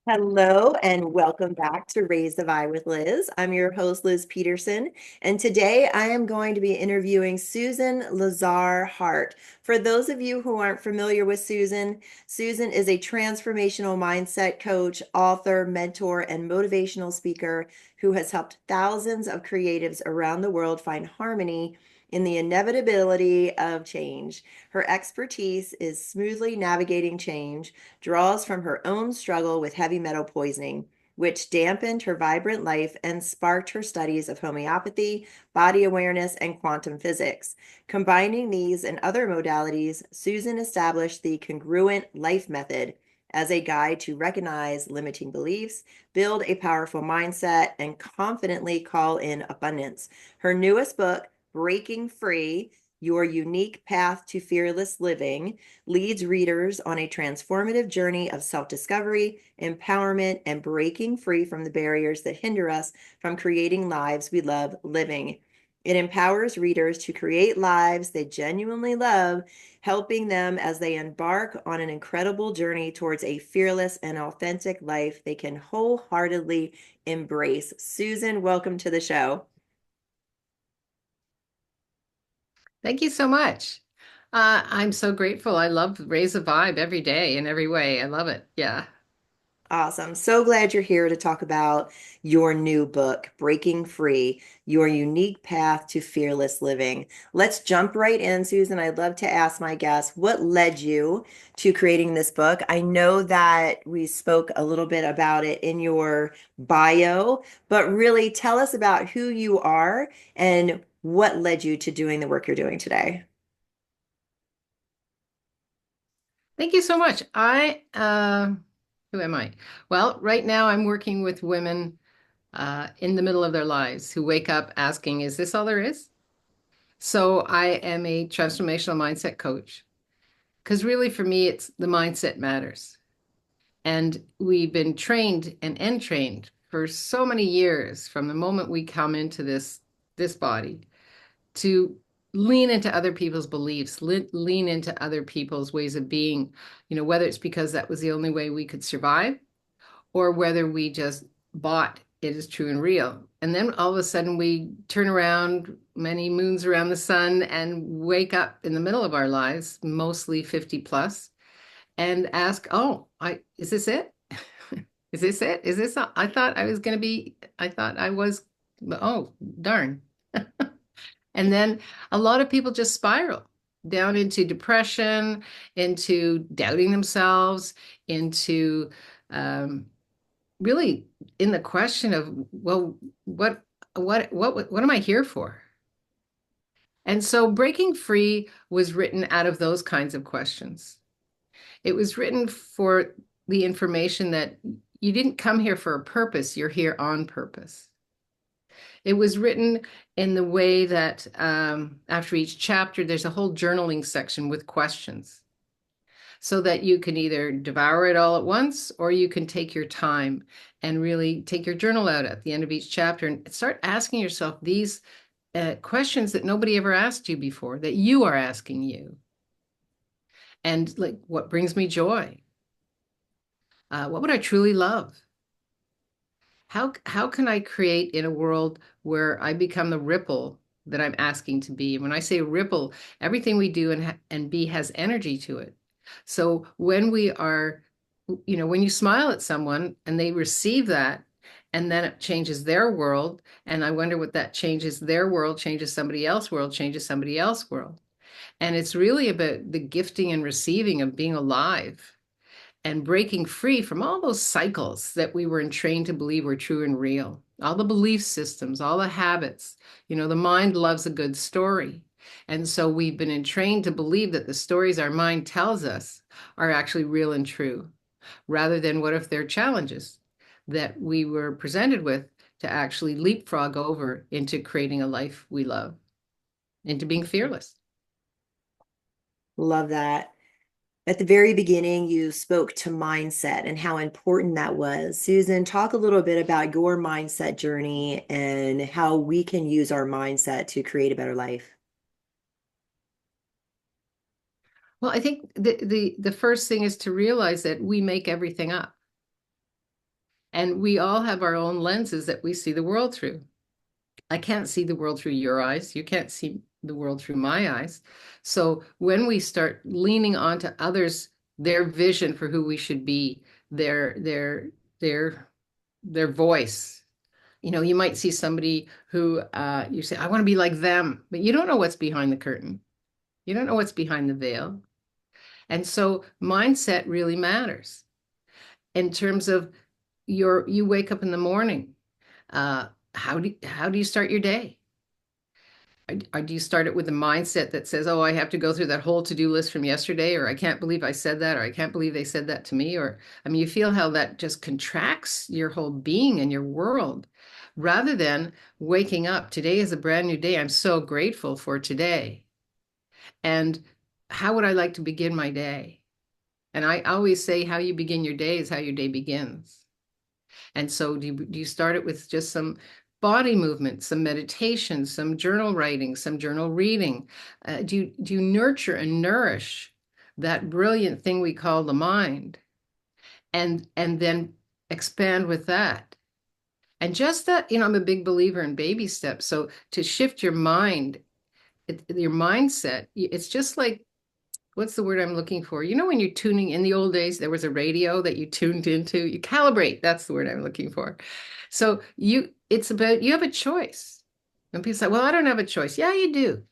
Hello and welcome back to Raise the Vibe with Liz. I'm your host, Liz Peterson, and today I am going to be interviewing Susan Lazar Hart. For those of you who aren't familiar with Susan, Susan is a transformational mindset coach, author, mentor, and motivational speaker who has helped thousands of creatives around the world find harmony in the inevitability of change. Her expertise is smoothly navigating change, draws from her own struggle with heavy metal poisoning, which dampened her vibrant life and sparked her studies of homeopathy, body awareness, and quantum physics. Combining these and other modalities, Susan established the Congruent Life Method as a guide to recognize limiting beliefs, build a powerful mindset, and confidently call in abundance. Her newest book, Breaking Free: Your Unique Path to Fearless Living, leads readers on a transformative journey of self-discovery, empowerment, and breaking free from the barriers that hinder us from creating lives we love living. It empowers readers to create lives they genuinely love, helping them as they embark on an incredible journey towards a fearless and authentic life they can wholeheartedly embrace. Susan, welcome to the show. Thank you so much. I'm so grateful. I love Raise a Vibe every day in every way. I love it. Yeah. Awesome. So glad you're here to talk about your new book, Breaking Free: Your Unique Path to Fearless Living. Let's jump right in, Susan. I'd love to ask my guests, what led you to creating this book? I know that we spoke a little bit about it in your bio, but really tell us about who you are and what led you to doing the work you're doing today. Thank you so much. Who am I? Well, right now I'm working with women in the middle of their lives who wake up asking, is this all there is? So I am a transformational mindset coach because really for me, it's the mindset matters. And we've been trained and entrained for so many years from the moment we come into this body to lean into other people's beliefs, lean into other people's ways of being, whether it's because that was the only way we could survive or whether we just bought it is true and real. And then all of a sudden we turn around many moons around the sun and wake up in the middle of our lives, mostly 50 plus, and ask, oh, is this it? Is this it? Is this, I thought I was going to be, I thought I was, oh, darn. And then a lot of people just spiral down into depression, into doubting themselves, into really in the question of, well, what am I here for? And so Breaking Free was written out of those kinds of questions. It was written for the information that you didn't come here for a purpose, you're here on purpose. It was written in the way that after each chapter, there's a whole journaling section with questions so that you can either devour it all at once or you can take your time and really take your journal out at the end of each chapter and start asking yourself these questions that nobody ever asked you before, that you are asking you. And like, what brings me joy? What would I truly love? How can I create in a world where I become the ripple that I'm asking to be? And when I say ripple, everything we do and be has energy to it. So when we are, when you smile at someone and they receive that, and then it changes their world, and I wonder what that changes their world, changes somebody else's world, changes somebody else's world. And it's really about the gifting and receiving of being alive and breaking free from all those cycles that we were entrained to believe were true and real, all the belief systems, all the habits. The mind loves a good story. And so we've been entrained to believe that the stories our mind tells us are actually real and true, rather than what if they're challenges that we were presented with to actually leapfrog over into creating a life we love, into being fearless. Love that. At the very beginning, you spoke to mindset and how important that was. Susan, talk a little bit about your mindset journey and how we can use our mindset to create a better life. Well, I think the first thing is to realize that we make everything up. And we all have our own lenses that we see the world through. I can't see the world through your eyes. You can't see the world through my eyes. So when we start leaning onto others, their vision for who we should be, their their voice. You might see somebody who you say, I want to be like them, but you don't know what's behind the curtain. You don't know what's behind the veil. And so mindset really matters in terms of you wake up in the morning. Uh, how do you start your day? Do you start it with a mindset that says, oh, I have to go through that whole to-do list from yesterday, or I can't believe I said that, or I can't believe they said that to me, or I mean, you feel how that just contracts your whole being and your world, rather than waking up. Today is a brand new day. I'm so grateful for today. And how would I like to begin my day? And I always say, how you begin your day is how your day begins. And so do you start it with just some body movement, some meditation, some journal writing, some journal reading? Do you nurture and nourish that brilliant thing we call the mind, and then expand with that? And just that, I'm a big believer in baby steps. So to shift your mind, your mindset, it's just like, what's the word I'm looking for? When you're tuning in the old days, there was a radio that you tuned into. You calibrate. That's the word I'm looking for. So it's about, you have a choice. And people say, well, I don't have a choice. Yeah, you do.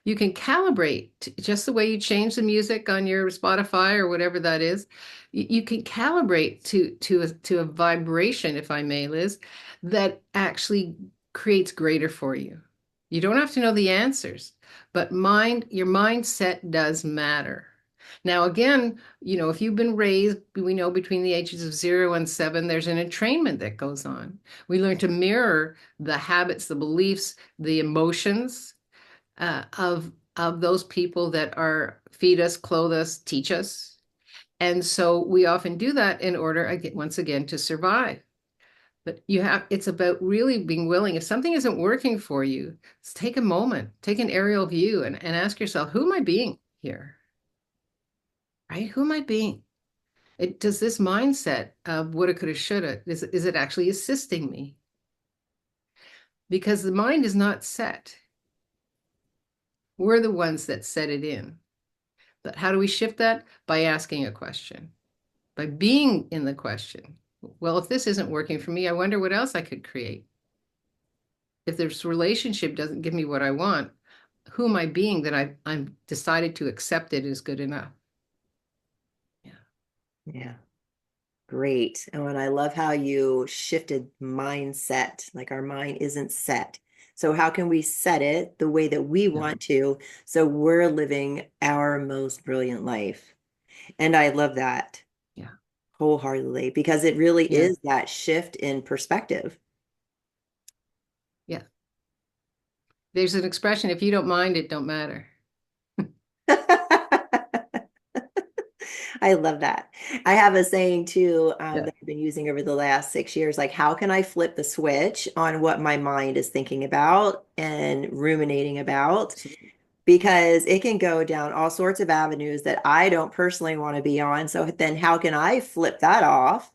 You can calibrate just the way you change the music on your Spotify or whatever that is. You can calibrate to a vibration, if I may, Liz, that actually creates greater for you. You don't have to know the answers, but your mindset does matter. Now, again, if you've been raised, we know between the ages of 0 and 7, there's an entrainment that goes on. We learn to mirror the habits, the beliefs, the emotions of those people that are feed us, clothe us, teach us. And so we often do that in order, once again, to survive. But it's about really being willing. If something isn't working for you, take a moment, take an aerial view and ask yourself, who am I being here? Right? Who am I being? Does this mindset of woulda, coulda, shoulda, is it actually assisting me? Because the mind is not set. We're the ones that set it in. But how do we shift that? By asking a question, by being in the question. Well, if this isn't working for me, I wonder what else I could create. If this relationship doesn't give me what I want, who am I being that I'm decided to accept it as good enough? Yeah. Yeah. Great. Oh, and I love how you shifted mindset. Like our mind isn't set. So how can we set it the way that we Yeah. want to so we're living our most brilliant life? And I love that Yeah. wholeheartedly because it really Yeah. is that shift in perspective. Yeah. There's an expression, if you don't mind, it don't matter. I love that. I have a saying too Yeah. that I've been using over the last 6 years, like, how can I flip the switch on what my mind is thinking about and ruminating about? Absolutely. Because it can go down all sorts of avenues that I don't personally want to be on. So then how can I flip that off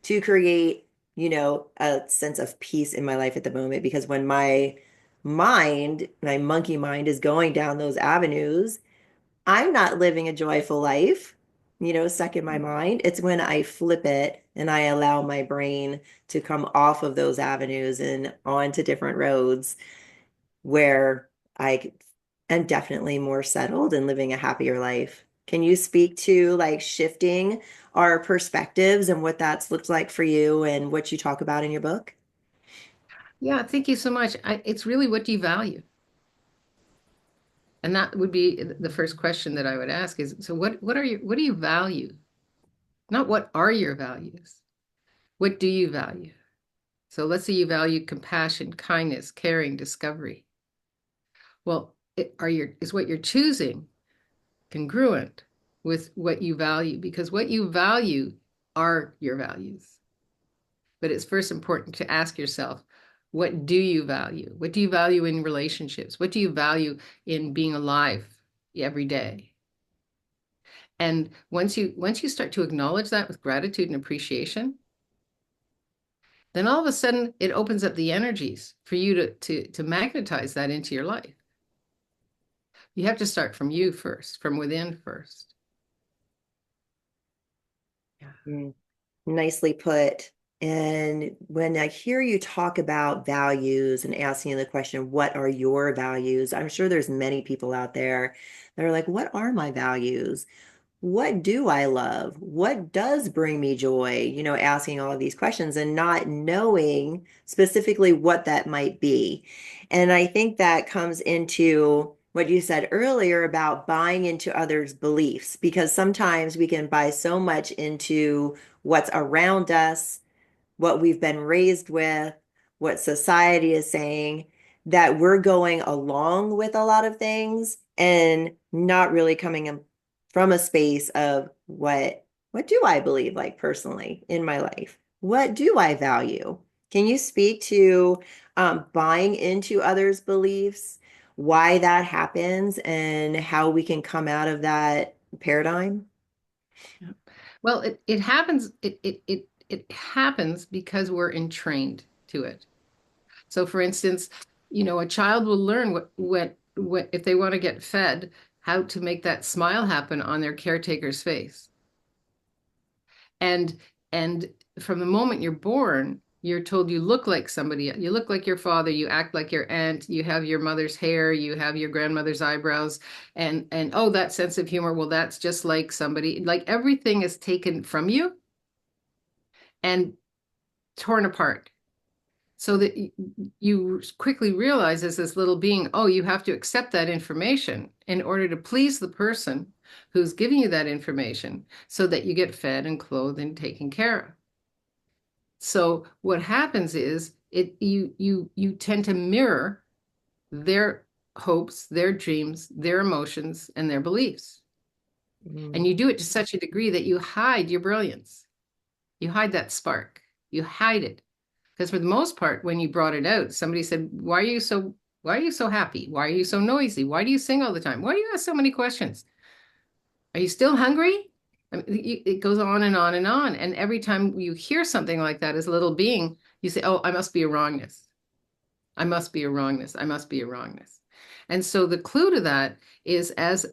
to create, a sense of peace in my life at the moment? Because when my monkey mind is going down those avenues, I'm not living a joyful life, stuck in my mind. It's when I flip it and I allow my brain to come off of those avenues and onto different roads where I am definitely more settled and living a happier life. Can you speak to like shifting our perspectives and what that's looked like for you and what you talk about in your book? Yeah. Thank you so much. It's really, what do you value? And that would be the first question that I would ask is, so what do you value? Not what are your values? What do you value? So let's say you value compassion, kindness, caring, discovery. Well, is what you're choosing congruent with what you value? Because what you value are your values. But it's first important to ask yourself, what do you value? What do you value in relationships? What do you value in being alive every day? And once you start to acknowledge that with gratitude and appreciation, then all of a sudden it opens up the energies for you to magnetize that into your life. You have to start from you first, from within first. Yeah. Mm, nicely put. And when I hear you talk about values and asking the question, what are your values? I'm sure there's many people out there that are like, what are my values? What do I love? What does bring me joy? Asking all of these questions and not knowing specifically what that might be. And I think that comes into what you said earlier about buying into others' beliefs, because sometimes we can buy so much into what's around us, what we've been raised with, what society is saying, that we're going along with a lot of things and not really coming from a space of what do I believe, like personally in my life? What do I value? Can you speak to buying into others' beliefs, why that happens, and how we can come out of that paradigm? Yeah. Well, it happens it happens because we're entrained to it. So for instance, a child will learn what if they want to get fed, how to make that smile happen on their caretaker's face. And and from the moment you're born, you're told you look like somebody, you look like your father, you act like your aunt, you have your mother's hair, you have your grandmother's eyebrows, and oh, that sense of humor, well, that's just like somebody, like everything is taken from you and torn apart. So that you quickly realize as this little being, oh, you have to accept that information in order to please the person who's giving you that information so that you get fed and clothed and taken care of. So what happens is you tend to mirror their hopes, their dreams, their emotions, and their beliefs. And Mm, you do it to such a degree that you hide your brilliance. You hide that spark. You hide it. Because for the most part, when you brought it out, somebody said, why are you so happy? Why are you so noisy? Why do you sing all the time? Why do you ask so many questions? Are you still hungry? I mean, it goes on and on and on. And every time you hear something like that as a little being, you say, oh, I must be a wrongness. I must be a wrongness. I must be a wrongness. And so the clue to that is as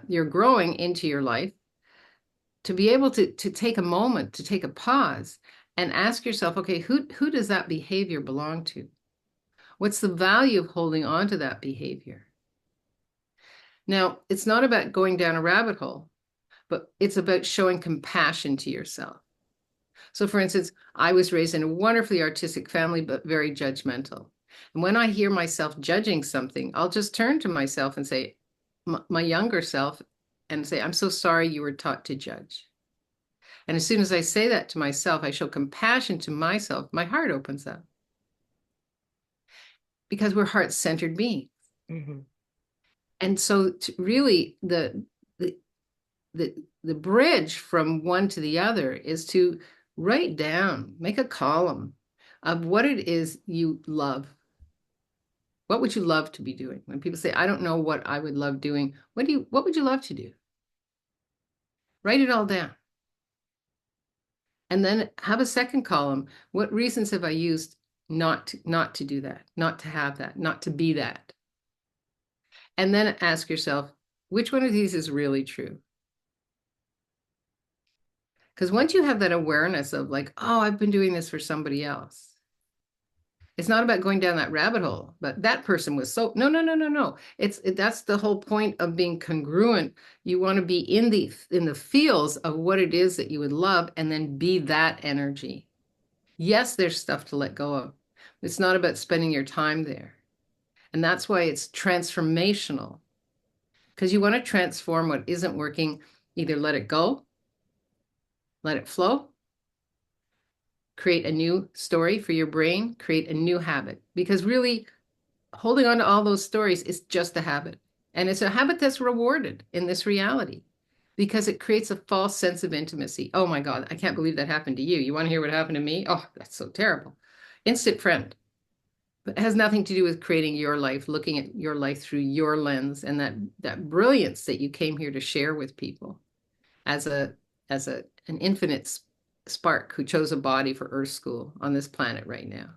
you're growing into your life, to be able to take a moment, to take a pause and ask yourself, okay, who does that behavior belong to? What's the value of holding on to that behavior? Now, it's not about going down a rabbit hole, but it's about showing compassion to yourself. So, for instance, I was raised in a wonderfully artistic family, but very judgmental. And when I hear myself judging something, I'll just turn to myself and say, my younger self, and say, I'm so sorry you were taught to judge. And as soon as I say that to myself, I show compassion to myself, my heart opens up because we're heart-centered beings. mhm, And so really the the the bridge from one to the other is to write down, make a column of what it is you love. What would you love to be doing? When people say, I don't know what I would love doing, what would you love to do? Write it all down. And then have a second column. What reasons have I used not to do that, not to have that, not to be that? And then ask yourself, which one of these is really true? Because once you have that awareness of like, oh, I've been doing this for somebody else. It's not about going down that rabbit hole, but that person was so no, no, no, no, no. That's the whole point of being congruent. You want to be in the fields of what it is that you would love and then be that energy. Yes, there's stuff to let go of. It's not about spending your time there. And that's why it's transformational. Because you want to transform what isn't working, either let it go, let it flow, create a new story for your brain, create a new habit. Because really, holding on to all those stories is just a habit. And it's a habit that's rewarded in this reality because it creates a false sense of intimacy. Oh my God, I can't believe that happened to you. You want to hear what happened to me? Oh, that's so terrible. Instant friend. But it has nothing to do with creating your life, looking at your life through your lens and that brilliance that you came here to share with people. as an infinite spark who chose a body for Earth School on this planet right now.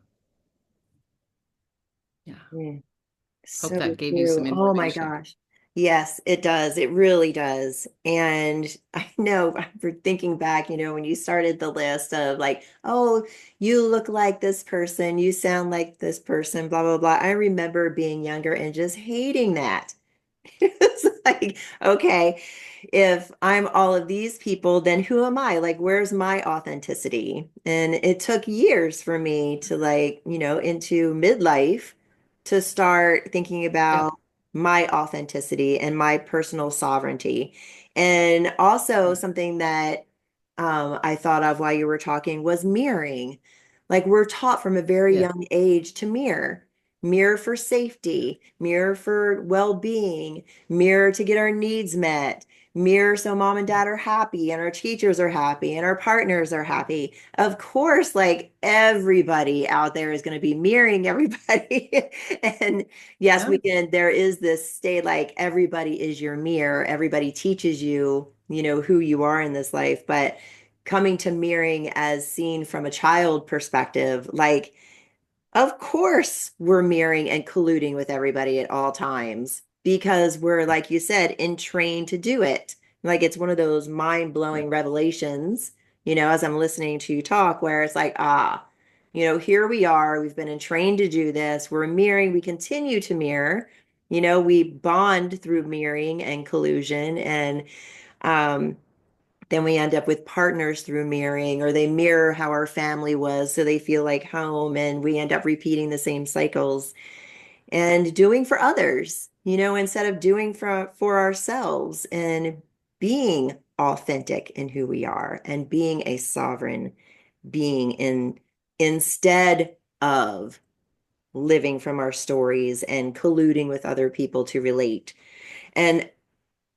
Yeah. Mm. Hope So that gave you true. some Oh my information. gosh. Yes, it does. It really does. And I know for thinking back, when you started the list of like, oh, you look like this person, you sound like this person, blah, blah, blah. I remember being younger and just hating that. It's like, okay, if I'm all of these people, then who am I? Like, where's my authenticity? And it took years for me to like, into midlife to start thinking Yeah. about my authenticity and my personal sovereignty. And also something that I thought of while you were talking was mirroring. Like we're taught from a very Yeah. young age to mirror. Mirror for safety, mirror for well-being, mirror to get our needs met, mirror so mom and dad are happy and our teachers are happy and our partners are happy. Of course, like everybody out there is going to be mirroring everybody. And yes, Yeah. there is this state like everybody is your mirror. Everybody teaches you, who you are in this life. But coming to mirroring as seen from a child perspective, like, of course, we're mirroring and colluding with everybody at all times because we're, like you said, entrained to do it. Like it's one of those Yeah. mind-blowing revelations, as I'm listening to you talk, where it's like, here we are. We've been entrained to do this. We're mirroring. We continue to mirror. We bond through mirroring and collusion. And um, then we end up with partners through mirroring, or they mirror how our family was so they feel like home, and we end up repeating the same cycles and doing for others, instead of doing for ourselves and being authentic in who we are and being a sovereign being instead of living from our stories and colluding with other people to relate. And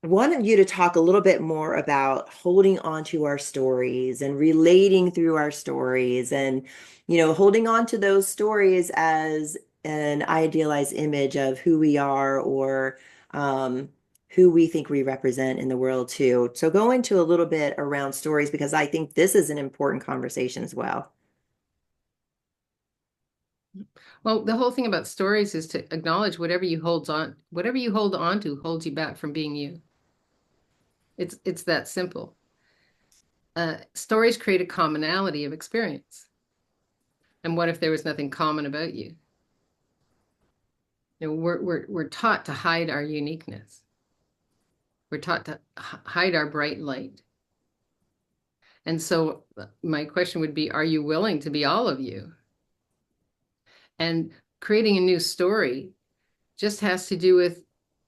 wanted you to talk a little bit more about holding on to our stories and relating through our stories and, holding on to those stories as an idealized image of who we are or um, who we think we represent in the world too. So go into a little bit around stories because I think this is an important conversation as well. Well, the whole thing about stories is to acknowledge whatever you hold on to holds you back from being you. It's that simple. Stories create a commonality of experience. And what if there was nothing common about you? We're taught to hide our uniqueness. We're taught to hide our bright light. And so my question would be, are you willing to be all of you? And creating a new story just has to do with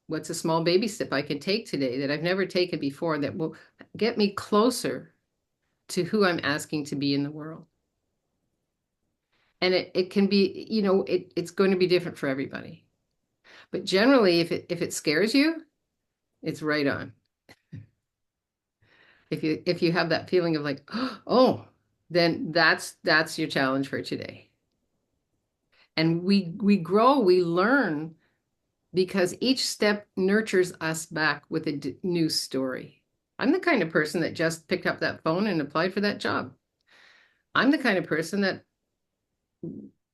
what's a small baby step I can take today that I've never taken before that will get me closer to who I'm asking to be in the world. And it can be, it's going to be different for everybody. But generally, if it scares you, it's right on. If you have that feeling of like, oh, then that's your challenge for today. And we grow, we learn because each step nurtures us back with a new story. I'm the kind of person that just picked up that phone and applied for that job. I'm the kind of person that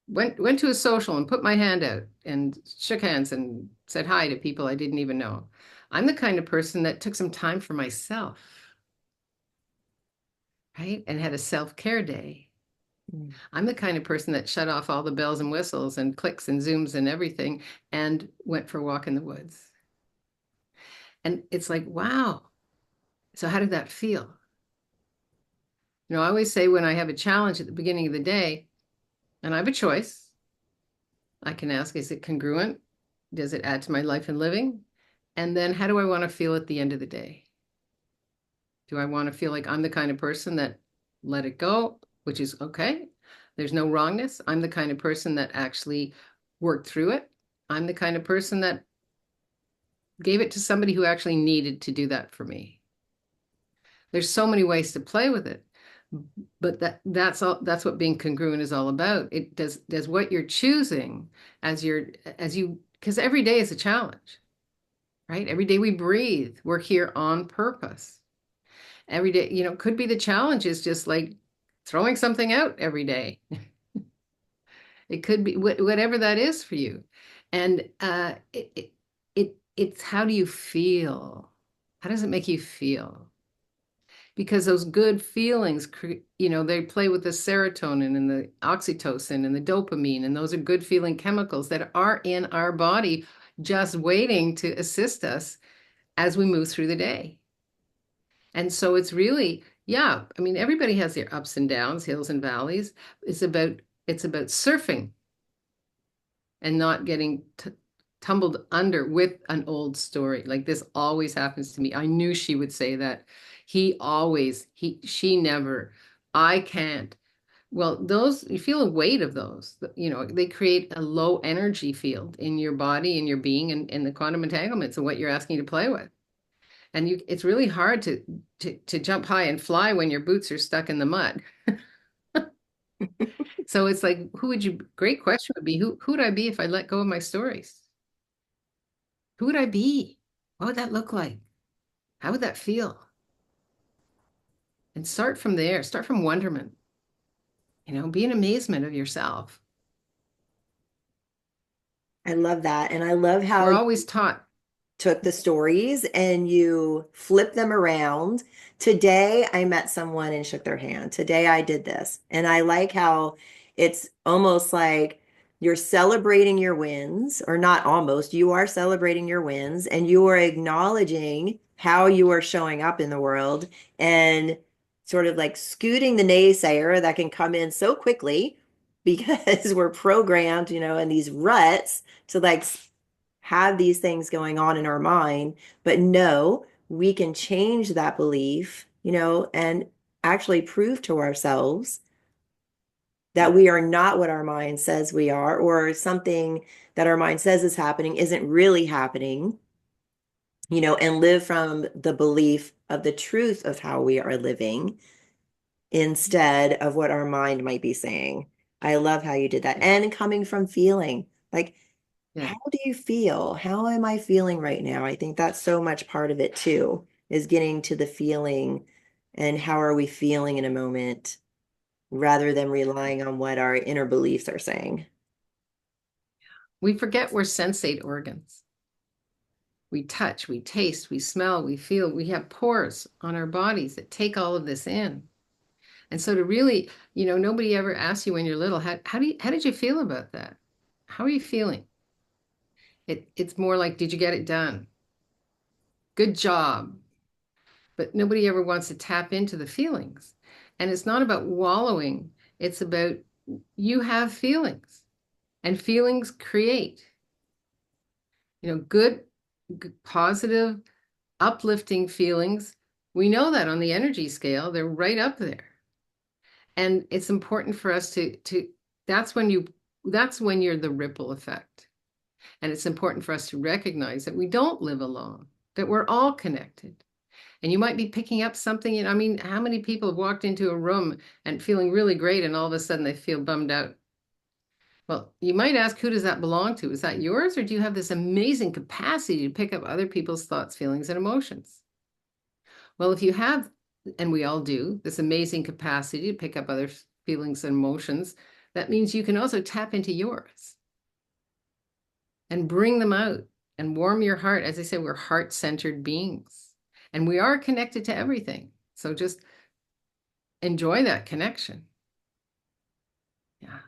went to a social and put my hand out and shook hands and said hi to people I didn't even know. I'm the kind of person that took some time for myself, right? And had a self-care day. Mm. I'm the kind of person that shut off all the bells and whistles and clicks and zooms and everything and went for a walk in the woods. And it's like, wow. So how did that feel? I always say when I have a challenge at the beginning of the day and I have a choice, I can ask, is it congruent? Does it add to my life and living? And then how do I want to feel at the end of the day? Do I want to feel like I'm the kind of person that let it go, which is okay? There's no wrongness. I'm the kind of person that actually worked through it. I'm the kind of person that gave it to somebody who actually needed to do that for me. There's so many ways to play with it. But that's what being congruent is all about. It does what you're choosing as you because every day is a challenge, right? Every day we breathe, we're here on purpose. Every day, could be the challenge is just like throwing something out every day. It could be whatever that is for you. And it's how do you feel? How does it make you feel? Because those good feelings, they play with the serotonin and the oxytocin and the dopamine, and those are good feeling chemicals that are in our body just waiting to assist us as we move through the day. And so it's really, yeah, I mean, everybody has their ups and downs, hills and valleys. It's about surfing and not getting tumbled under with an old story. Like this always happens to me. I knew she would say that. She never, I can't. Well, those, you feel a weight of those, they create a low energy field in your body, in your being, and the quantum entanglements of what you're asking to play with. And it's really hard to jump high and fly when your boots are stuck in the mud. So it's like, great question would be, who would I be if I let go of my stories? Who would I be? What would that look like? How would that feel? And start from there, start from wonderment, be in amazement of yourself. I love that. And I love how We're always taught. took the stories and you flip them around. Today, I met someone and shook their hand. Today, I did this. And I like how it's almost like you're celebrating your wins, or not almost, you are celebrating your wins and you are acknowledging how you are showing up in the world and sort of like scooting the naysayer that can come in so quickly because we're programmed, in these ruts to like have these things going on in our mind, but no, we can change that belief, and actually prove to ourselves that we are not what our mind says we are, or something that our mind says is happening isn't really happening, and live from the belief of the truth of how we are living instead of what our mind might be saying. I love how you did that. Yeah, And coming from feeling like, yeah. how do you feel? How am I feeling right now? I think that's so much part of it too, is getting to the feeling and how are we feeling in a moment rather than relying on what our inner beliefs are saying. We forget we're sensate organs. We touch, we taste, we smell, we feel. We have pores on our bodies that take all of this in. And so to really, nobody ever asks you when you're little, how did you feel about that? How are you feeling? It's more like, did you get it done? Good job. But nobody ever wants to tap into the feelings. And it's not about wallowing. It's about you have feelings and feelings create, good, positive, uplifting feelings. We know that on the energy scale, they're right up there. And it's important for us to that's when you're the ripple effect. And it's important for us to recognize that we don't live alone, that we're all connected. And you might be picking up something, I mean, how many people have walked into a room and feeling really great and all of a sudden they feel bummed out? Well, you might ask, who does that belong to? Is that yours, or do you have this amazing capacity to pick up other people's thoughts, feelings, and emotions? Well, if you have, and we all do, this amazing capacity to pick up other feelings and emotions, that means you can also tap into yours and bring them out and warm your heart. As I said, we're heart-centered beings and we are connected to everything. So just enjoy that connection. Yeah.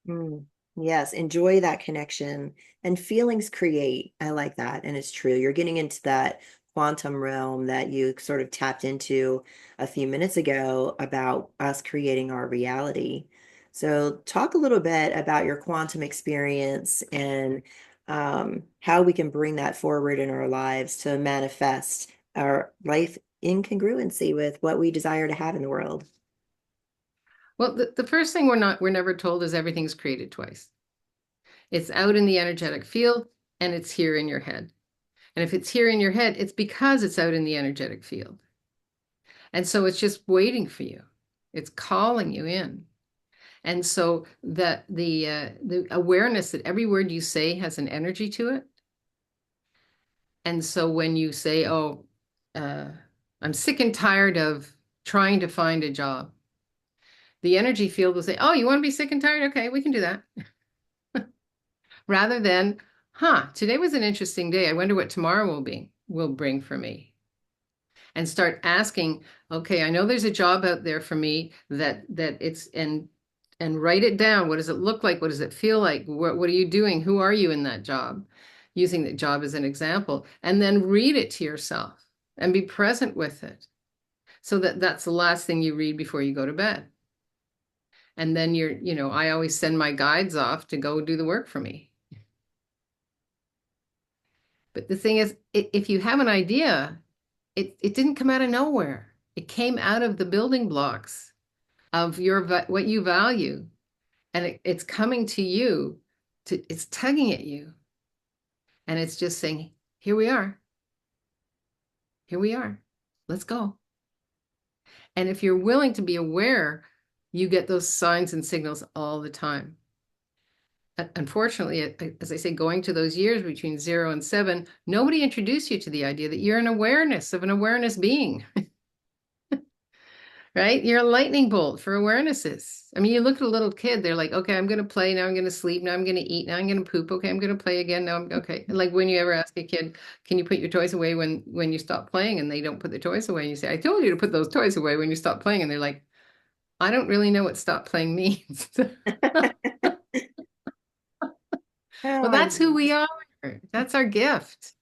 Mm, yes, enjoy that connection and feelings create. I like that. And it's true. You're getting into that quantum realm that you sort of tapped into a few minutes ago about us creating our reality. So, talk a little bit about your quantum experience and how we can bring that forward in our lives to manifest our life in congruency with what we desire to have in the world. Well, the first thing we're never told is everything's created twice. It's out in the energetic field and it's here in your head. And if it's here in your head, it's because it's out in the energetic field. And so it's just waiting for you. It's calling you in. And so that the awareness that every word you say has an energy to it. And so when you say, oh, I'm sick and tired of trying to find a job. The energy field will say, oh, you want to be sick and tired? Okay, we can do that. Rather than, today was an interesting day. I wonder what tomorrow will bring for me. And start asking, okay, I know there's a job out there for me that it's and write it down. What does it look like? What does it feel like? What are you doing? Who are you in that job? Using that job as an example, and then read it to yourself and be present with it. So that's the last thing you read before you go to bed. And then I always send my guides off to go do the work for me. But the thing is, if you have an idea, it didn't come out of nowhere. It came out of the building blocks of what you value, and it's coming to you. It's tugging at you, and it's just saying, "Here we are. Here we are. Let's go." And if you're willing to be aware, you get those signs and signals all the time. Unfortunately, as I say, going to those years between 0 and 7, nobody introduced you to the idea that you're an awareness being. Right? You're a lightning bolt for awarenesses. I mean, you look at a little kid, they're like, okay, I'm going to play. Now I'm going to sleep. Now I'm going to eat. Now I'm going to poop. Okay, I'm going to play again. Now I'm okay. Like when you ever ask a kid, can you put your toys away when you stop playing and they don't put their toys away? And you say, I told you to put those toys away when you stop playing. And they're like, I don't really know what stop playing means. Well, Oh, I that's who love we are. That's our gift,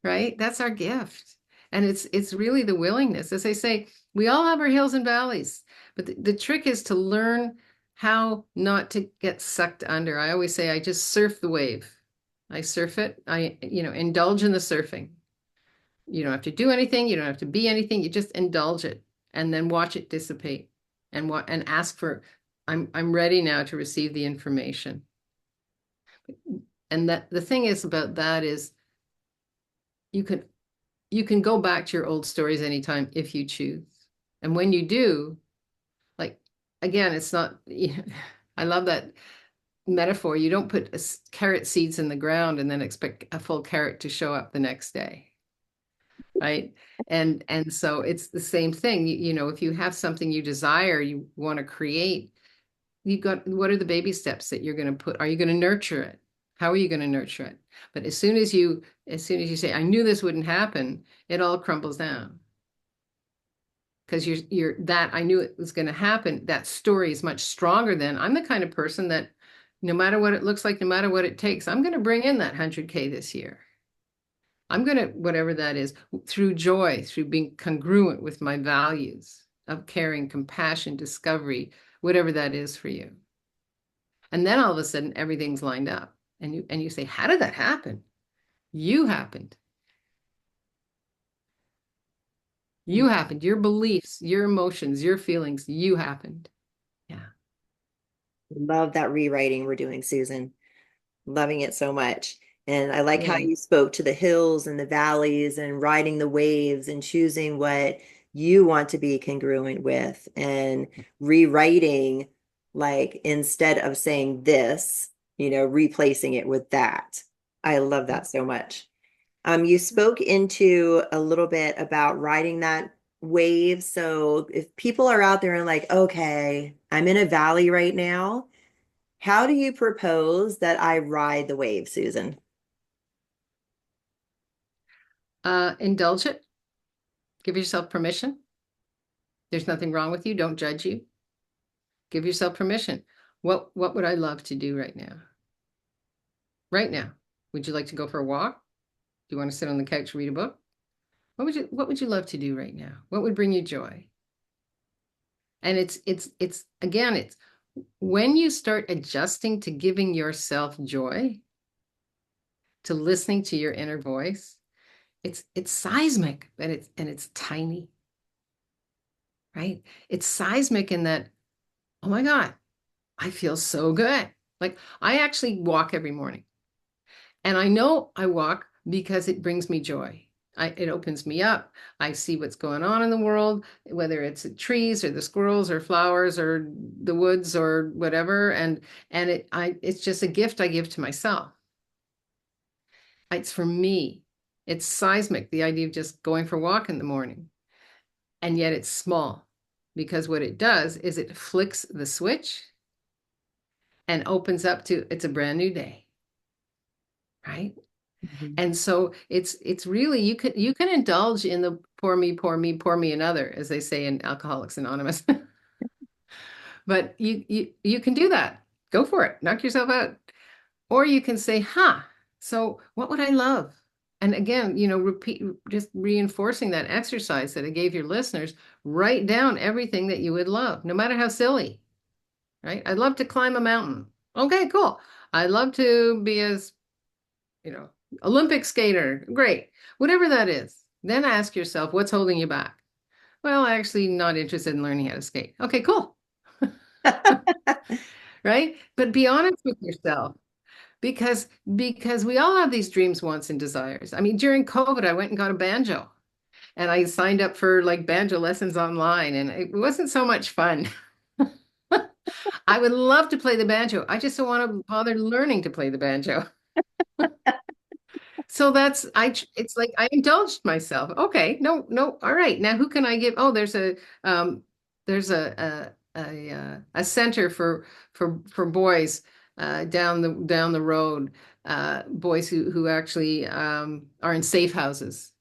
right? That's our gift. And it's really the willingness. As I say, we all have our hills and valleys, but the trick is to learn how not to get sucked under. I always say I just surf the wave. I surf it. Indulge in the surfing. You don't have to do anything, you don't have to be anything, you just indulge it and then watch it dissipate and ask for I'm ready now to receive the information. And that the thing is about that is you can you can go back to your old stories anytime if you choose. And when you do, like again, it's not, I love that metaphor. You don't put carrot seeds in the ground and then expect a full carrot to show up the next day. Right. And so it's the same thing. If you have something you desire, you want to create, you got what are the baby steps that you're going to put? Are you going to nurture it? How are you going to nurture it? But as soon as you say, I knew this wouldn't happen, it all crumbles down. Because you're that I knew it was going to happen. That story is much stronger than I'm the kind of person that no matter what it looks like, no matter what it takes, I'm going to bring in that 100K this year. I'm going to, whatever that is, through joy, through being congruent with my values of caring, compassion, discovery, whatever that is for you. And then all of a sudden everything's lined up. And you say, how did that happen? You happened. You happened. Your beliefs, your emotions, your feelings, you happened. Yeah. love that rewriting we're doing, Susan. Loving it so much. And I like how Yay. you spoke to the hills and the valleys and riding the waves and choosing what you want to be congruent with and rewriting, like instead of saying this, replacing it with that. I love that so much. You spoke into a little bit about riding that wave. So if people are out there and like, okay, I'm in a valley right now, how do you propose that I ride the wave, Susan? Indulge it. Give yourself permission. There's nothing wrong with you. Don't judge you. Give yourself permission. What would I love to do right now? Right now. Would you like to go for a walk? Do you want to sit on the couch, read a book? What would you love to do right now? What would bring you joy? And it's again, it's when you start adjusting to giving yourself joy, to listening to your inner voice, it's seismic, but it's tiny, right? It's seismic in that, oh my God, I feel so good. Like I actually walk every morning. And I know I walk because it brings me joy. It opens me up. I see what's going on in the world, whether it's the trees or the squirrels or flowers or the woods or whatever. And it's just a gift I give to myself. It's for me. It's seismic, the idea of just going for a walk in the morning. And yet it's small because what it does is it flicks the switch and opens up to it's a brand new day, right? Mhm. And so it's really you can indulge in the pour me another, as they say in Alcoholics Anonymous. But you can do that. Go for it. Knock yourself out. Or you can say, huh, so what would I love? And again, repeat, just reinforcing that exercise that I gave your listeners, write down everything that you would love, no matter how silly, right? I'd love to climb a mountain. Okay, cool. I'd love to be you know, Olympic skater. Great. Whatever that is. Then ask yourself, what's holding you back? Well, actually not interested in learning how to skate. Okay, cool. Right? But be honest with yourself. Because we all have these dreams, wants, and desires. I mean, during COVID, I went and got a banjo and I signed up for like banjo lessons online, and it wasn't so much fun. I would love to play the banjo. I just don't want to bother learning to play the banjo. So it's like I indulged myself. Okay, no, no, all right. Now who can I give? Oh, there's a center for boys down the road, boys who actually are in safe houses.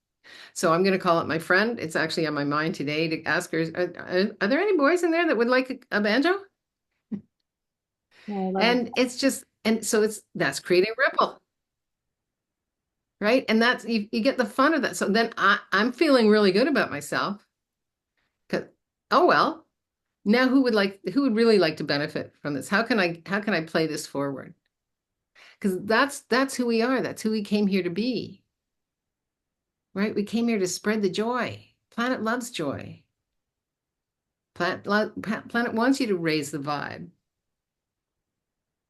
So I'm going to call it my friend. It's actually on my mind today to ask her, are there any boys in there that would like a banjo? Oh, I love And it's just, and so that's creating ripple. Right. And that's you get the fun of that. So then I'm feeling really good about myself because, oh well, now who would really like to benefit from this? How can I play this forward? Because that's who we are. That's who we came here to be. Right? We came here to spread the joy. Planet loves joy. Planet wants you to raise the vibe.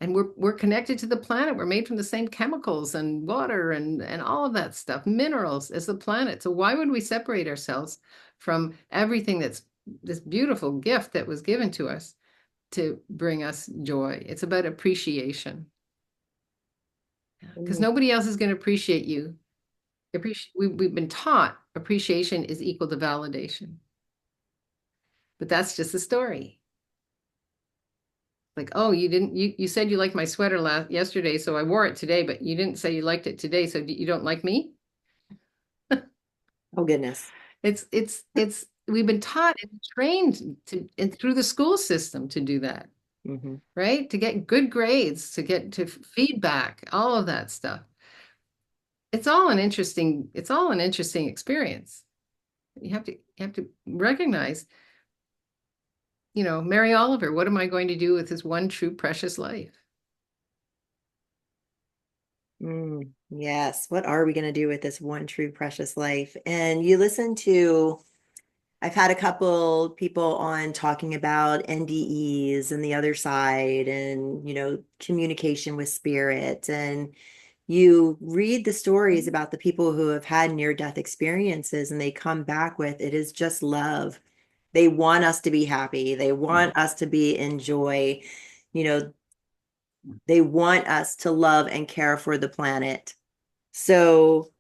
And we're connected to the planet. We're made from the same chemicals and water and all of that stuff, minerals as the planet. So why would we separate ourselves from everything that's this beautiful gift that was given to us to bring us joy? It's about appreciation because it. nobody else is going to appreciate you. We've been taught appreciation is equal to validation, but that's just a story. Like, oh, you said you liked my sweater yesterday, so I wore it today, but you didn't say you liked it today, so you don't like me? Oh, goodness. It's we've been taught and trained to and through the school system to do that, Hmm. right? To get good grades, to get to feedback, all of that stuff. It's all an interesting experience. You have to recognize, Mary Oliver, what am I going to do with this one true precious life? Yes. What are we going to do with this one true precious life? And you listen to, I've had a couple people on talking about NDEs and the other side and, communication with spirit. And you read the stories about the people who have had near-death experiences and they come back with it is just love. They want us to be happy. They Yeah. want us to be in joy. You know, they want us to love and care for the planet. So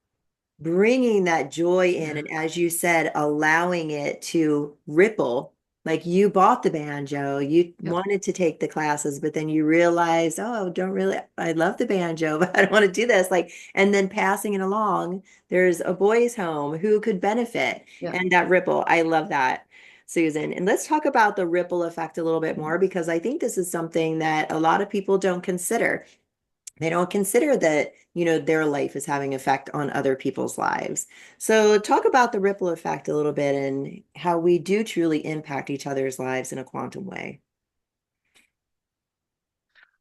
bringing that joy in, Yeah. and as you said, allowing it to ripple. Like you bought the banjo, you Yep. wanted to take the classes, but then you realized, oh, don't really, I love the banjo, but I don't want to do this. Like, and then passing it along, there's a boys' home who could benefit, Yeah. and that ripple. I love that, Susan. And let's talk about the ripple effect a little bit more because I think this is something that a lot of people don't consider. They don't consider that, their life is having effect on other people's lives. So talk about the ripple effect a little bit and how we do truly impact each other's lives in a quantum way.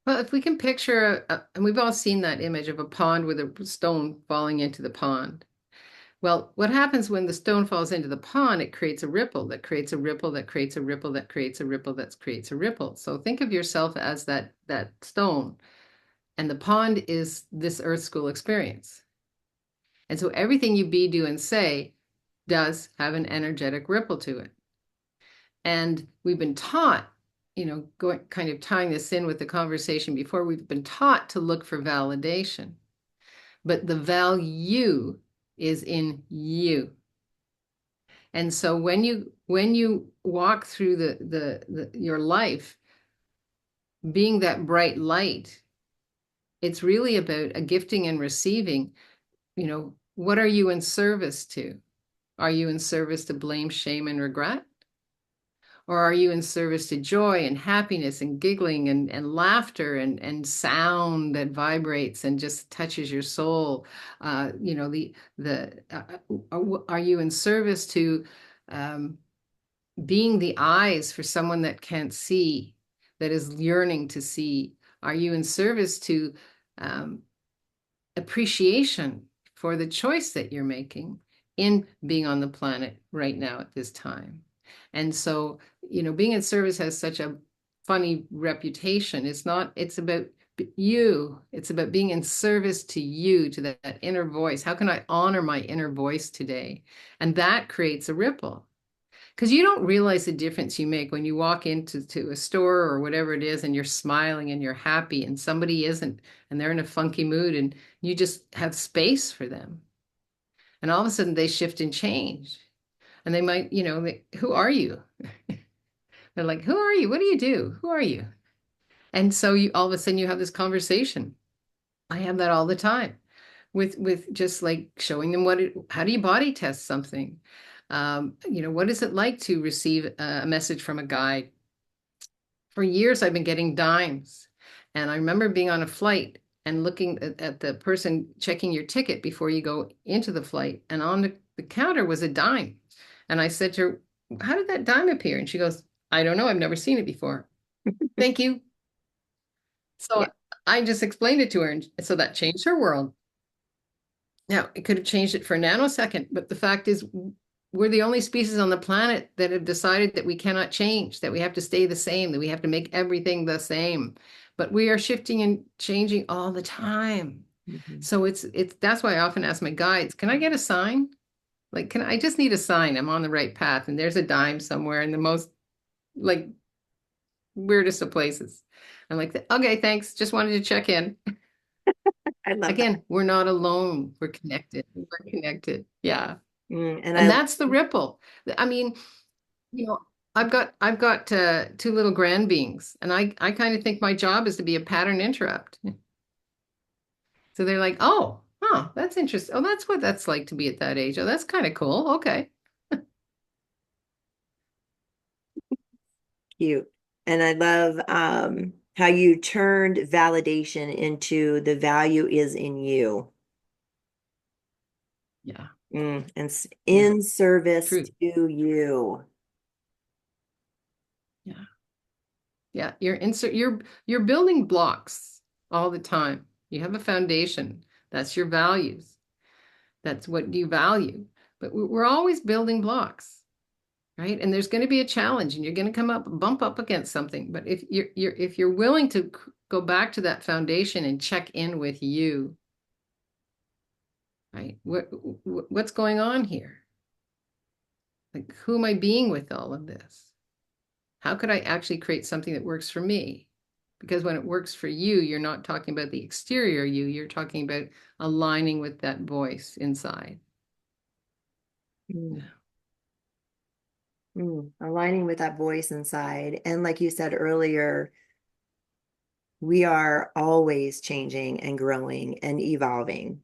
Well, if we can picture, and we've all seen that image of a pond with a stone falling into the pond. Well, what happens when the stone falls into the pond? It creates a ripple that creates a ripple that creates a ripple that creates a ripple that creates a ripple. So think of yourself as that stone, and the pond is this Earth School experience. And so everything you be, do, and say does have an energetic ripple to it. And we've been taught, going kind of tying this in with the conversation before, we've been taught to look for validation, but the value is in you. And so when you when you walk through your life being that bright light, it's really about a gifting and receiving. What are you in service to? Are you in service to blame, shame, and regret? Or are you in service to joy and happiness and giggling and laughter and sound that vibrates and just touches your soul? Are you in service to um, being the eyes for someone that can't see, that is yearning to see? Are you in service to um, appreciation for the choice that you're making in being on the planet right now at this time? And so, being in service has such a funny reputation. It's about you. It's about being in service to you, to that inner voice. How can I honor my inner voice today? And that creates a ripple. Because you don't realize the difference you make when you walk into a store or whatever it is and you're smiling and you're happy and somebody isn't and they're in a funky mood and you just have space for them. And all of a sudden they shift and change. And they might, who are you? They're like, who are you? What do you do? Who are you? And so you all of a sudden you have this conversation. I have that all the time with just like showing them how do you body test something? What is it like to receive a message from a guide? For years, I've been getting dimes. And I remember being on a flight and looking at the person checking your ticket before you go into the flight. And on the counter was a dime. And I said to her, how did that dime appear? And she goes, I don't know. I've never seen it before. Thank you. So Yeah. I just explained it to her. And so that changed her world. Now, it could have changed it for a nanosecond, but the fact is, we're the only species on the planet that have decided that we cannot change, that we have to stay the same, that we have to make everything the same. But we are shifting and changing all the time. Mhm. So it's that's why I often ask my guides, can I get a sign? Like, I just need a sign I'm on the right path, and there's a dime somewhere in the most like weirdest of places. I'm like, okay, thanks. Just wanted to check in. I love that. Again, we're not alone. We're connected. We're connected. Yeah. And And I that's the ripple. I mean, you know, I've got two little grand beings, and I kind of think my job is to be a pattern interrupt. So they're like, oh, huh, that's interesting. Oh, that's what that's like to be at that age. Oh, that's kind of cool. Okay. cute. And I love how you turned validation into the value is in you. Yeah. Yeah. In service True. to you. Yeah. Yeah. You're building blocks all the time. You have a foundation. That's your values. That's what you value. But we're always building blocks. Right? And there's going to be a challenge and you're going to bump up against something. But if you're willing to go back to that foundation and check in with you, right? What's going on here? Like, who am I being with all of this? How could I actually create something that works for me? Because when it works for you, you're not talking about the exterior you're talking about aligning with that voice inside. Mm, aligning with that voice inside. And like you said earlier, we are always changing and growing and evolving.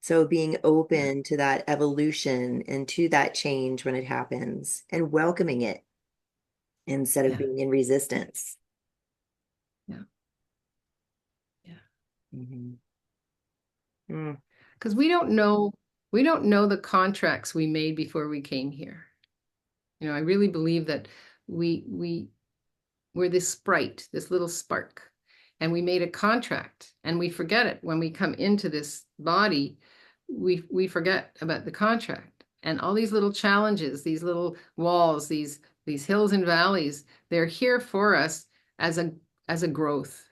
So being Yeah. open to that evolution and to that change when it happens and welcoming it instead of Yeah. being in resistance. Yeah. Yeah. Mhm. Mm, Because we don't know the contracts we made before we came here. I really believe that we're this sprite, this little spark, and we made a contract, and we forget it when we come into this body. We forget about the contract and all these little challenges, these little walls, these hills and valleys. They're here for us as a growth.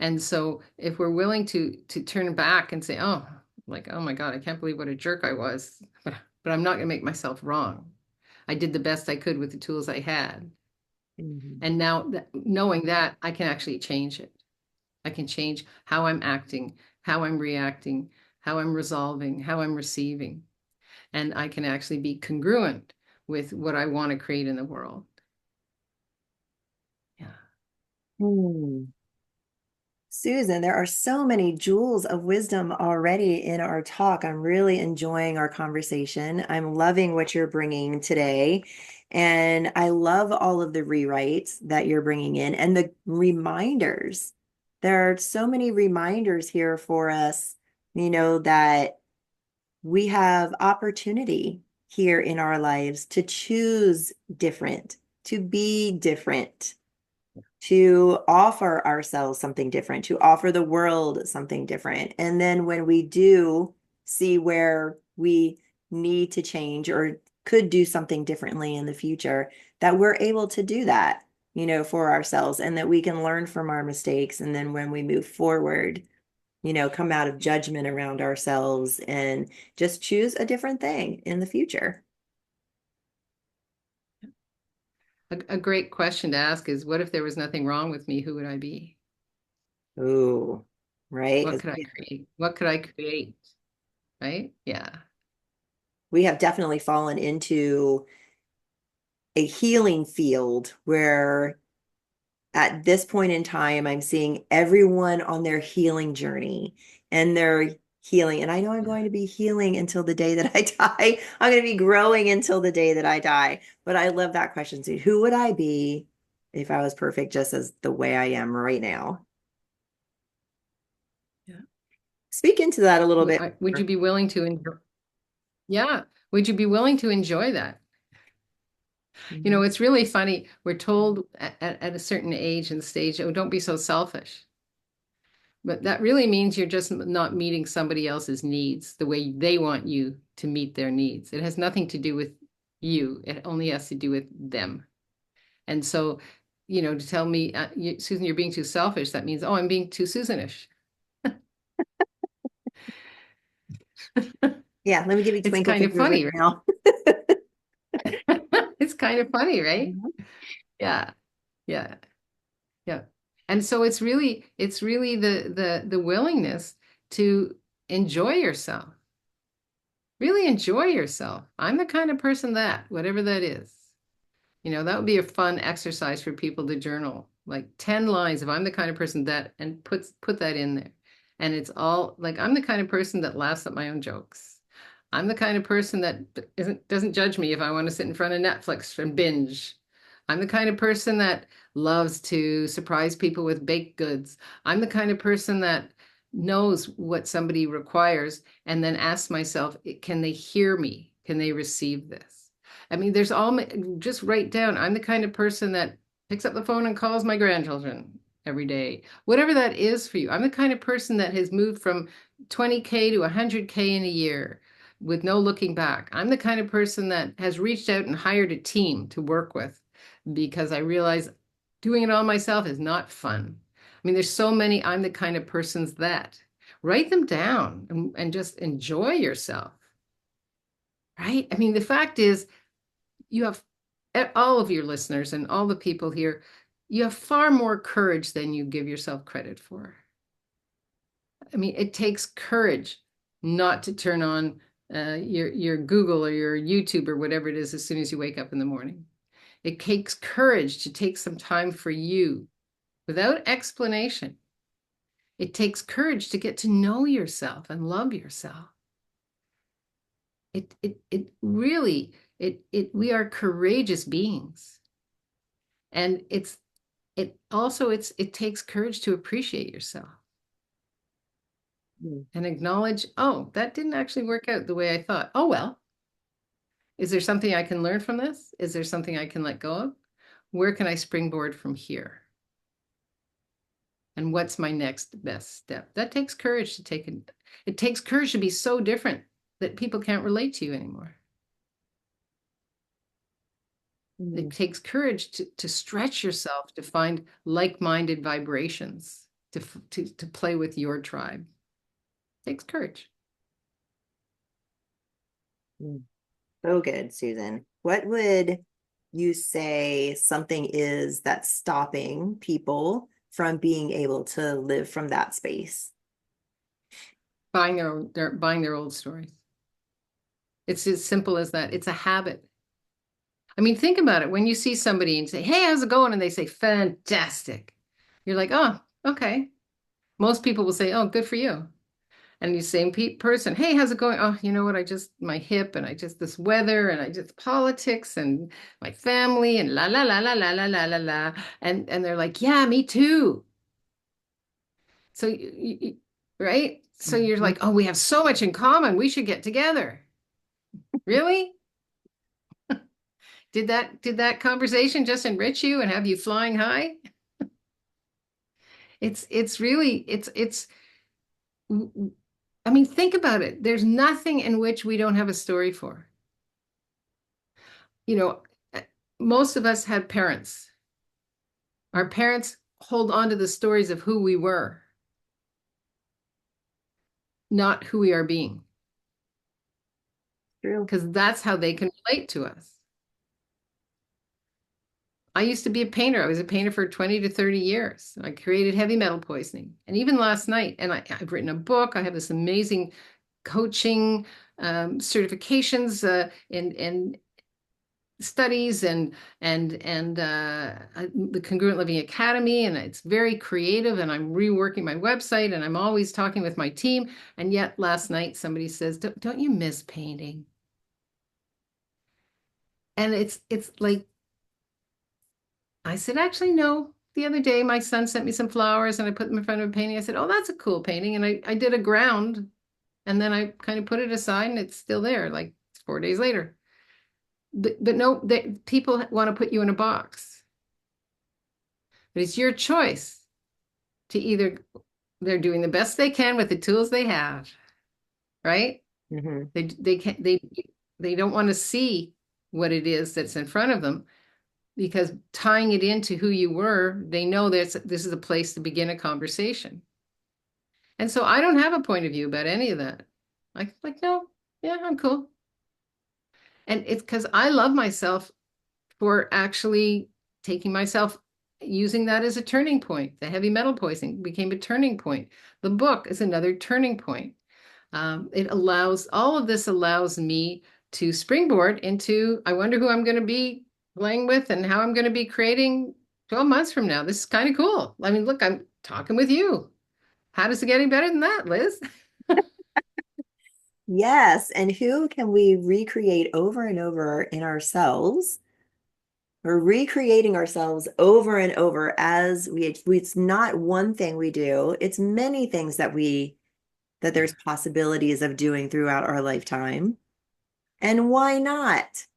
And so if we're willing to turn back and say, oh, like, oh my God, I can't believe what a jerk I was, but I'm not going to make myself wrong. I did the best I could with the tools I had. mhm, And now knowing that, I can actually change it. I can change how I'm acting, how I'm reacting, how I'm resolving, how I'm receiving. and I can actually be congruent with what I want to create in the world. Yeah. Hmm. Susan, there are so many jewels of wisdom already in our talk. I'm really enjoying our conversation. I'm loving what you're bringing today. And I love all of the rewrites that you're bringing in and the reminders. There are so many reminders here for us, that we have opportunity here in our lives to choose different, to be different, to offer ourselves something different, to offer the world something different. And then when we do see where we need to change or could do something differently in the future, that we're able to do that, for ourselves and that we can learn from our mistakes. And then when we move forward, come out of judgment around ourselves and just choose a different thing in the future. A great question to ask is, what if there was nothing wrong with me? Who would I be? Ooh, right? What Because could I create? What could I create? Right? Yeah. we have definitely fallen into a healing field where at this point in time, I'm seeing everyone on their healing journey and they're healing. And I know I'm Yeah. going to be healing until the day that I die. I'm going to be growing until the day that I die. But I love that question too. Who would I be if I was perfect just as the way I am right now? Yeah. Speak into that a little bit Would you more. be willing to enjoy? Yeah. Would you be willing to enjoy that? Mhm. It's really funny. We're told at a certain age and stage, oh, don't be so selfish. But that really means you're just not meeting somebody else's needs the way they want you to meet their needs. It has nothing to do with you. It only has to do with them. And so, to tell me, Susan, you're being too selfish, that means, oh, I'm being too Susanish. Yeah, let me give you It's twinkle kind of fingers right funny, right? now. It's kind of funny, right? Mhm. Yeah, yeah, yeah. And so it's really the willingness to enjoy yourself. Really enjoy yourself. I'm the kind of person that, whatever that is. That would be a fun exercise for people to journal. Like 10 lines if I'm the kind of person that, and put that in there. And it's all like I'm the kind of person that laughs at my own jokes. I'm the kind of person that doesn't judge me if I want to sit in front of Netflix and binge. I'm the kind of person that loves to surprise people with baked goods. I'm the kind of person that knows what somebody requires and then asks myself, can they hear me? Can they receive this? I mean, just write down, I'm the kind of person that picks up the phone and calls my grandchildren every day. Whatever that is for you. I'm the kind of person that has moved from 20K to 100K in a year with no looking back. I'm the kind of person that has reached out and hired a team to work with because I realize doing it all myself is not fun. I mean, there's so many I'm the kind of persons that write them down and just enjoy yourself, right? I mean, the fact is, you have all of your listeners and all the people here, you have far more courage than you give yourself credit for. I mean, it takes courage not to turn on your Google or your YouTube or whatever it is as soon as you wake up in the morning. It takes courage to take some time for you without explanation. It takes courage to get to know yourself and love yourself. It really, we are courageous beings. And it takes courage to appreciate yourself Mm, and acknowledge, oh, that didn't actually work out the way I thought. Oh, well, is there something I can learn from this? Is there something I can let go of? Where can I springboard from here? And what's my next best step? That takes courage to take it. It takes courage to be so different that people can't relate to you anymore. It mm, takes courage to stretch yourself to find like-minded vibrations to play with your tribe. It takes courage. mm. So good, Susan. What would you say something is that's stopping people from being able to live from that space? Buying their old stories. It's as simple as that. It's a habit. I mean, think about it. When you see somebody and say, "Hey, how's it going?" and they say, "Fantastic." You're like, "Oh, okay." Most people will say, "Oh, good for you." And the same person, "Hey, how's it going?" "Oh, you know what? I just my hip and I just this weather and I just politics and my family and la la la la la la la la la." And they're like, "Yeah, me too." So right? So you're Mhm. like, "Oh, we have so much in common. We should get together." Really? Did that conversation just enrich you and have you flying high? It's really it's I mean, think about it. There's nothing in which we don't have a story for. You know, most of us had parents. Our parents hold on to the stories of who we were, not who we are being, True. because that's how they can relate to us. I used to be a painter. I was a painter for 20 to 30 years. I created heavy metal poisoning. And even last night, and I've written a book. I have this amazing coaching certifications in studies and the Congruent Living Academy, and it's very creative. And I'm reworking my website, and I'm always talking with my team. And yet, last night somebody says, "Don't you miss painting?" And it's like I said, "Actually, no." The other day, my son sent me some flowers, and I put them in front of a painting. I said, "Oh, that's a cool painting," and I did a ground, and then I kind of put it aside, and it's still there, like 4 days later. But no, people want to put you in a box. But it's your choice to either they're doing the best they can with the tools they have, right? Hmm. They can they don't want to see what it is that's in front of them because tying it into who you were, they know that this is a place to begin a conversation. And so I don't have a point of view about any of that. Like no, yeah, I'm cool. And it's because I love myself for actually taking myself, using that as a turning point. The heavy metal poisoning became a turning point. The book is another turning point. It allows, all of this allows me to springboard into, I wonder who I'm going to be playing with and how I'm going to be creating 12 months from now. This is kind of cool. I mean, look, I'm talking with you. How does it get any better than that, Liz? Yes. And who can we recreate over and over in ourselves? We're recreating ourselves over and over as it's not one thing we do, it's many things that Yeah. there's possibilities of doing throughout our lifetime. And why not?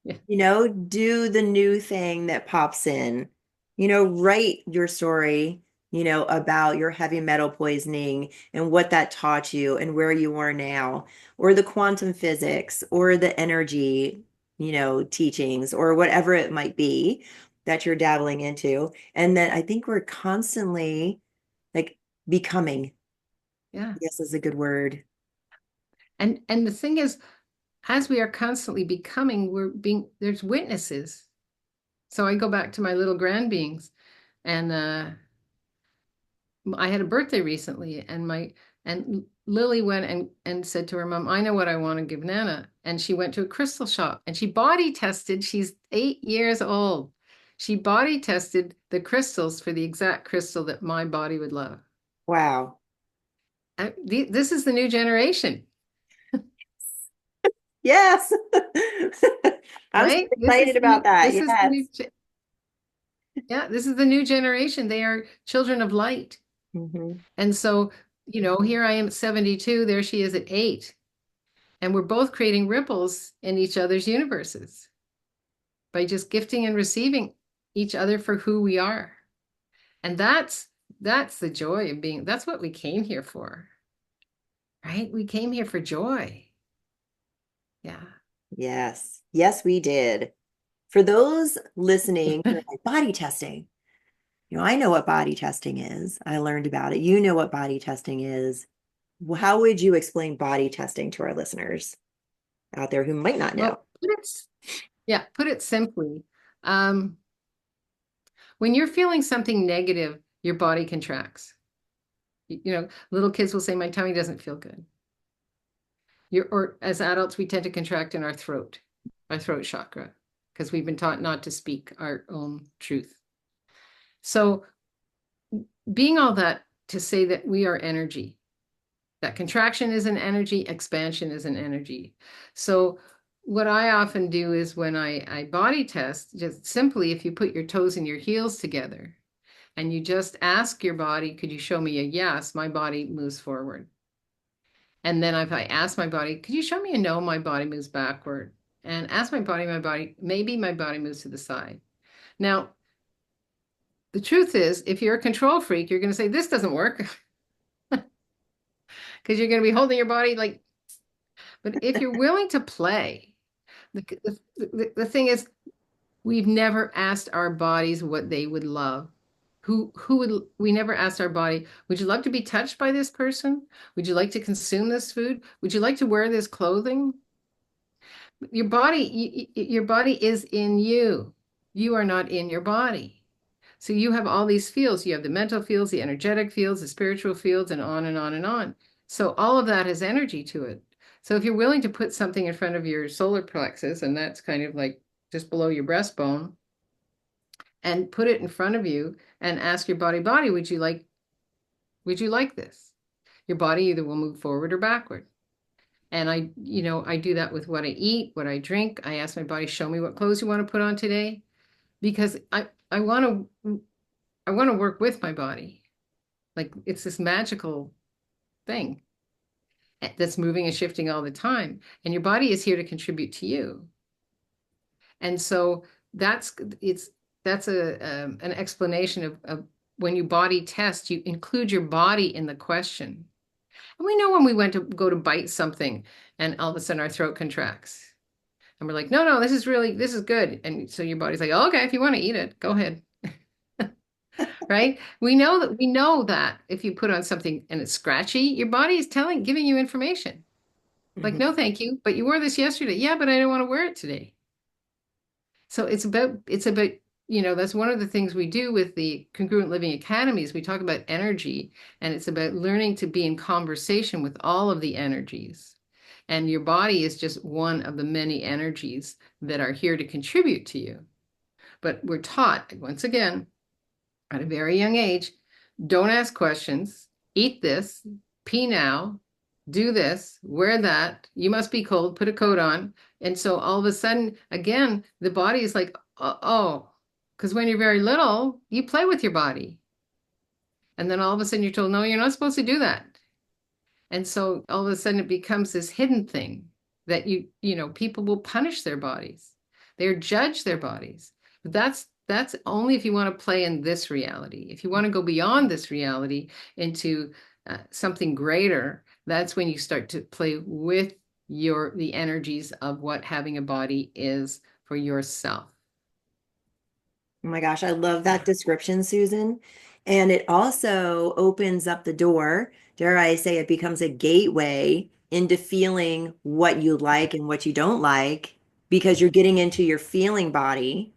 Yeah. Do the new thing that pops in. Write your story, about your heavy metal poisoning and what that taught you and where you are now, or the quantum physics, or the energy, teachings, or whatever it might be that you're dabbling into. And then I think we're constantly like becoming, Yeah. I guess is a good word. And the thing is, as we are constantly becoming, we're being, there's witnesses. So I go back to my little grand beings, and I had a birthday recently, and Lily went and said to her mom, "I know what I want to give Nana." And she went to a crystal shop and she body tested. She's 8 years old. She body tested the crystals for the exact crystal that my body would love. Wow. This is the new generation, Yes. I'm so right? excited about that. This is the Yes. new yeah, this is the new generation. They are children of light. Hmm. And so, here I am at 72, there she is at 8. And we're both creating ripples in each other's universes by just gifting and receiving each other for who we are. And that's the joy of being, that's what we came here for, right? We came here for joy. Yeah. Yes. Yes, we did. For those listening who are like body testing, I know what body testing is. I learned about it. You know what body testing is. How would you explain body testing to our listeners out there who might not know? Well, put it simply. Um, when you're feeling something negative, your body contracts. Little kids will say, "My tummy doesn't feel good." or as adults, we tend to contract in our throat chakra, because we've been taught not to speak our own truth. So being all that to say that we are energy, that contraction is an energy, expansion is an energy. So what I often do is when I body test, just simply if you put your toes and your heels together and you just ask your body, could you show me a yes, my body moves forward. And then if I ask my body, could you show me a no, my body moves backward. And ask maybe my body moves to the side. Now, the truth is, if you're a control freak, you're going to say, this doesn't work because you're going to be holding your body like, but if you're willing to play, the thing is, we've never asked our bodies what they would love. We never asked our body, would you love to be touched by this person? Would you like to consume this food? Would you like to wear this clothing? Your body is in you. You are not in your body. So you have all these fields. You have the mental fields, the energetic fields, the spiritual fields, and on and on and on. So all of that has energy to it. So if you're willing to put something in front of your solar plexus, and that's kind of like just below your breastbone, and put it in front of you and ask your body, would you like this? Your body either will move forward or backward. And I do that with what I eat, what I drink. I ask my body, show me what clothes you want to put on today, because I want to work with my body. Like it's this magical thing that's moving and shifting all the time. And your body is here to contribute to you. And so that's it's that's an explanation of when you body test, you include your body in the question. And we know when we went to go to bite something and all of a sudden our throat contracts. And we're like, no, this is good. And so your body's like, oh, okay, if you want to eat it, go ahead. Right? We know that if you put on something and it's scratchy, your body is giving you information. Like, Mhm. no, thank you. But you wore this yesterday. Yeah, but I don't want to wear it today. So it's about, that's one of the things we do with the Congruent Living Academies. We talk about energy, and it's about learning to be in conversation with all of the energies. And your body is just one of the many energies that are here to contribute to you. But we're taught, once again, at a very young age, don't ask questions, eat this, pee now, do this, wear that, you must be cold, put a coat on. And so all of a sudden, again, the body is like, oh, because when you're very little, you play with your body. And then all of a sudden you're told, no, you're not supposed to do that. And so all of a sudden it becomes this hidden thing that people will punish their bodies. They'll judge their bodies. But that's only if you want to play in this reality. If you want to go beyond this reality into something greater, that's when you start to play with the energies of what having a body is for yourself. Oh my gosh, I love that description, Susan. And it also opens up the door, dare I say, it becomes a gateway into feeling what you like and what you don't like because you're getting into your feeling body.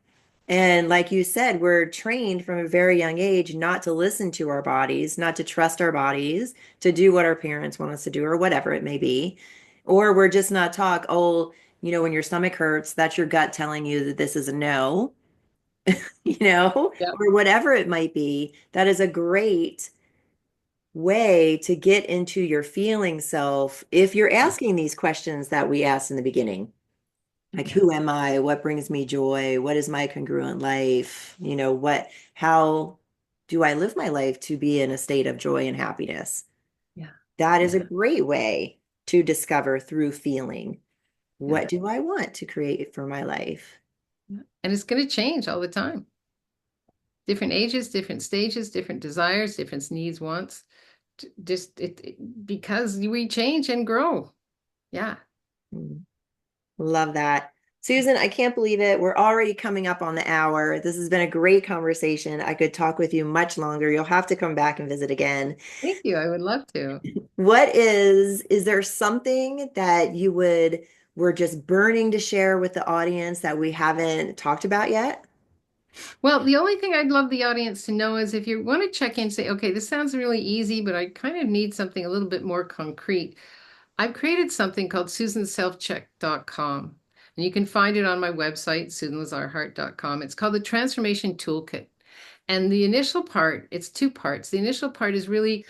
And like you said, we're trained from a very young age not to listen to our bodies, not to trust our bodies, to do what our parents want us to do, or whatever it may be. Or we're just not taught, oh, when your stomach hurts, that's your gut telling you that this is a no. Yep. Or whatever it might be. That is a great way to get into your feeling self if you're asking these questions that we asked in the beginning. Like, Yeah. who am I? What brings me joy? What is my congruent life? How do I live my life to be in a state of joy and happiness? Yeah. That is a Yeah. great way to discover through feeling. Yeah. What do I want to create for my life? Yeah. And it's going to change all the time. Different ages, different stages, different desires, different needs, wants. Because we change and grow. Yeah. Mm. Love that. Susan, I can't believe it. We're already coming up on the hour. This has been a great conversation. I could talk with you much longer. You'll have to come back and visit again. Thank you. I would love to. Is there something that we're just burning to share with the audience that we haven't talked about yet? Well, the only thing I'd love the audience to know is if you want to check in, say, okay, this sounds really easy, but I kind of need something a little bit more concrete. I've created something called susanselfcheck.com, and you can find it on my website, susanlazarhart.com. It's called the Transformation Toolkit. And the initial part, it's two parts. The initial part is really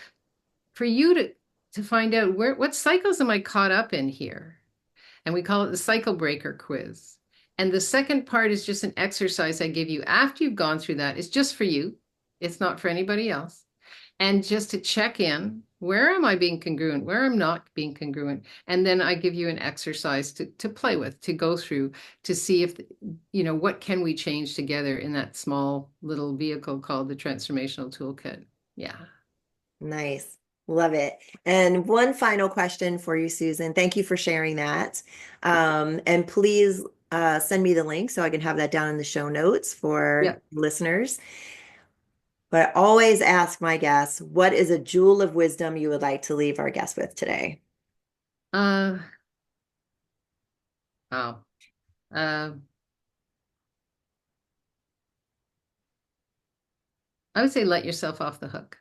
for you to find out what cycles am I caught up in here? And we call it the cycle breaker quiz. And the second part is just an exercise I give you after you've gone through that. It's just for you. It's not for anybody else. And just to check in, where am I being congruent? Where I'm not being congruent? And then I give you an exercise to play with, to go through, to see if, what can we change together in that small little vehicle called the transformational toolkit. Yeah. Nice. Love it. And one final question for you, Susan. Thank you for sharing that. And please send me the link so I can have that down in the show notes for Yeah. listeners. But I always ask my guests, what is a jewel of wisdom you would like to leave our guests with today? Uh, wow. Uh, I would say let yourself off the hook.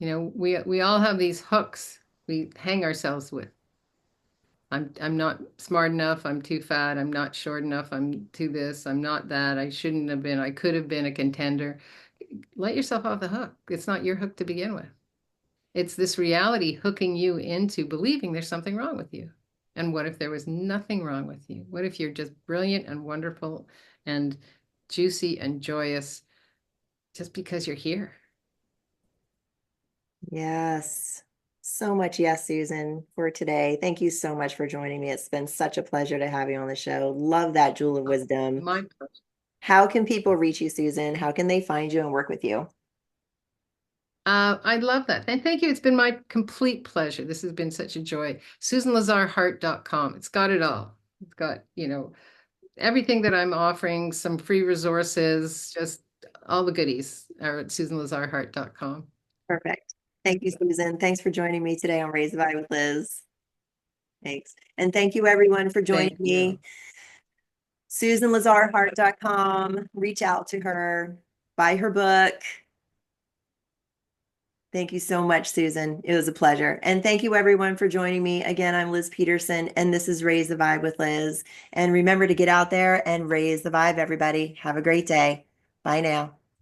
We all have these hooks we hang ourselves with. I'm not smart enough, I'm too fat, I'm not short enough, I'm too this, I'm not that, I shouldn't have been, I could have been a contender. Let yourself off the hook. It's not your hook to begin with. It's this reality hooking you into believing there's something wrong with you. And what if there was nothing wrong with you? What if you're just brilliant and wonderful and juicy and joyous just because you're here? Yes. So much yes, Susan, for today. Thank you so much for joining me. It's been such a pleasure to have you on the show. Love that jewel of wisdom. My How can people reach you, Susan? How can they find you and work with you? I love that. And thank you. It's been my complete pleasure. This has been such a joy. SusanLazarHart.com. It's got it all. It's got, everything that I'm offering, some free resources, just all the goodies are at SusanLazarHart.com. Perfect. Thank you, Susan. Thanks for joining me today on Raise the Eye with Liz. Thanks. And thank you everyone for joining Thank me. you. SusanLazarHart.com. Reach out to her, buy her book. Thank you so much, Susan. It was a pleasure. And thank you everyone for joining me. Again, I'm Liz Peterson, and this is Raise the Vibe with Liz. And remember to get out there and raise the vibe, everybody. Have a great day. Bye now.